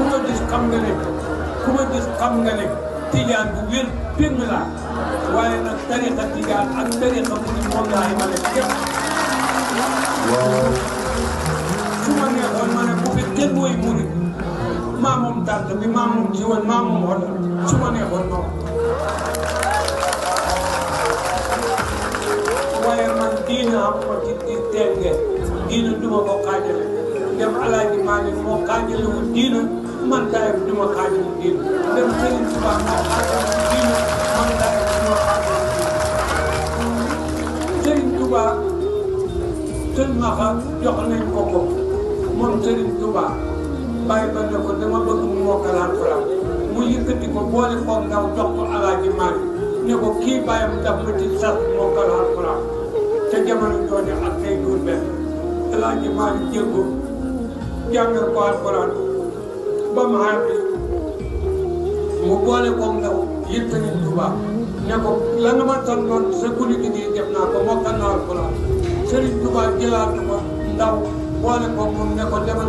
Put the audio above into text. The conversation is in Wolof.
ma gis xam nga ne ku ma gis xam nga ne tijaan bu wér péng laa waaye nag tariqa tijaan ak tariqa mu ni moom laa yemale képp su ma neexoon ma ne bu fi kenn mooy murit maa moom tànt bi maa moom jiwoon maa moom xool su ma neexoon ma waaye man diina am ma ci tenge diina duma ko xaajale dem Alaaji Maalik moo xaajalewul diina man Taïb duma xaajale diina dem Sëriñ Tuubaa moo xaajalewul diina man Taïb duma xaajale diina Sëriñ Tuubaa sëñ Maxa jox nañ ko ko moom Sëriñ Tuubaa bàyyi ba ne ko dama bëgg mu mokkal Alxuraan mu yëkkati ko boole ko ndaw jox ko Alaaji Maalik ne ko kii bàyyam daf ma ci sas mokkal Alxuraan te jamono jooju ak tey duur benn Alaaji Maalik jël ko jàngal ko Alxuraan ba mu xaafis mu boole ko ndaw yëg Sëriñ Tuubaa ne ko la nga ma santoon sa guddi gi nii def naa ko mokkal naa Alxuraan Sëriñ Tuubaa jëlaat ko ndaw boole ko moom ne ko demal